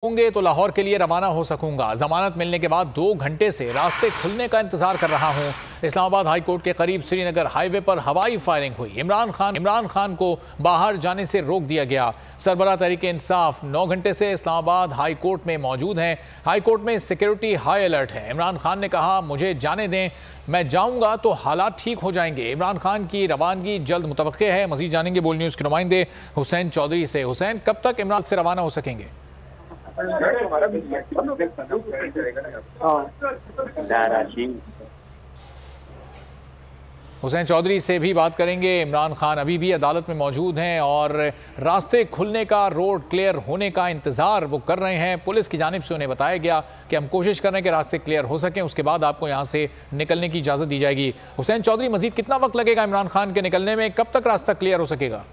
होंगे तो लाहौर के लिए रवाना हो सकूंगा। जमानत मिलने के बाद 2 घंटे से रास्ते खुलने का इंतजार कर रहा हूं। इस्लामाबाद हाई कोर्ट के करीब श्रीनगर हाईवे पर हवाई फायरिंग हुई। इमरान खान को बाहर जाने से रोक दिया गया। सरबराह तहरीक इंसाफ 9 घंटे से इस्लामाबाद हाई कोर्ट में मौजूद हैं। हाई कोर्ट में सिक्योरिटी हाई अलर्ट है। इमरान खान ने कहा, मुझे जाने दें, मैं जाऊंगा तो हालात ठीक हो जाएंगे। इमरान खान की रवानगी जल्द मुतवक्के है। मजीद जानेंगे बोल न्यूज़ के नुमाइंदे हुसैन चौधरी से। हुसैन, कब तक इमरान से रवाना हो सकेंगे? हुसैन चौधरी से भी बात करेंगे। इमरान खान अभी भी अदालत में मौजूद हैं और रास्ते खुलने का, रोड क्लियर होने का इंतज़ार वो कर रहे हैं। पुलिस की जानिब से उन्हें बताया गया कि हम कोशिश कर रहे हैं कि रास्ते क्लियर हो सकें, उसके बाद आपको यहाँ से निकलने की इजाज़त दी जाएगी। हुसैन चौधरी, मजीद कितना वक्त लगेगा इमरान खान के निकलने में? कब तक रास्ता क्लियर हो सकेगा?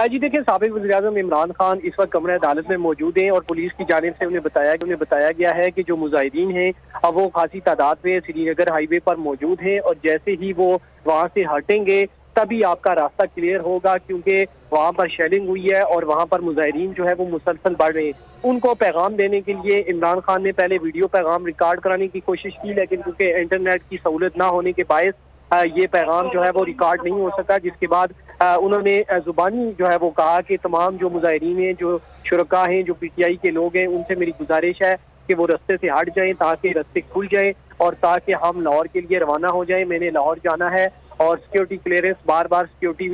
जी देखिए, साबिक वज़ीर-ए-आज़म इमरान खान इस वक्त कमरे अदालत में मौजूद हैं और पुलिस की जानिब से उन्हें बताया गया है कि जो मुजाहिदीन हैं अब वो खासी तादाद में श्रीनगर हाईवे पर मौजूद हैं और जैसे ही वो वहाँ से हटेंगे तभी आपका रास्ता क्लियर होगा, क्योंकि वहाँ पर शेलिंग हुई है और वहाँ पर मुजाहिदीन जो है वो मुसलसल बढ़ रहे हैं। उनको पैगाम देने के लिए इमरान खान ने पहले वीडियो पैगाम रिकॉर्ड कराने की कोशिश की, लेकिन क्योंकि इंटरनेट की सहूलत ना होने के बायस ये पैगाम जो है वो रिकॉर्ड नहीं हो सका, जिसके बाद उन्होंने जुबानी जो है वो कहा कि तमाम जो मुजाहिदीन हैं, जो शुरका हैं, जो पीटीआई के लोग हैं, उनसे मेरी गुजारिश है कि वो रास्ते से हट जाएं ताकि रास्ते खुल जाएं और ताकि हम लाहौर के लिए रवाना हो जाएं। मैंने लाहौर जाना है और सिक्योरिटी क्लियरेंस बार सिक्योरिटी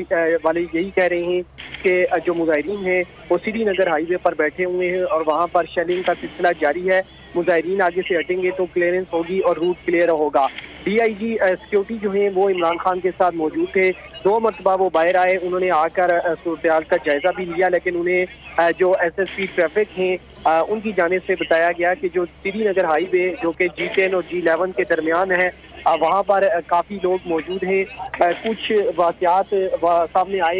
वाले यही कह रहे हैं कि जो मुजाहिदीन हैं वो श्रीनगर हाईवे पर बैठे हुए हैं और वहाँ पर शेलिंग का सिलसिला जारी है। मुजाहिदीन आगे से हटेंगे तो क्लियरेंस होगी और रूट क्लियर होगा। डीआईजी सिक्योरिटी जो है वो इमरान खान के साथ मौजूद थे। 2 मरतबा वो बाहर आए, उन्होंने आकर सूरत-ए-हाल का जायजा भी लिया, लेकिन उन्हें जो एसएसपी ट्रैफिक हैं उनकी जानिब से बताया गया कि जो श्रीनगर हाईवे जो कि G10 और G11 के दरमियान है, वहाँ पर काफ़ी लोग मौजूद हैं। कुछ वाक़यात सामने आए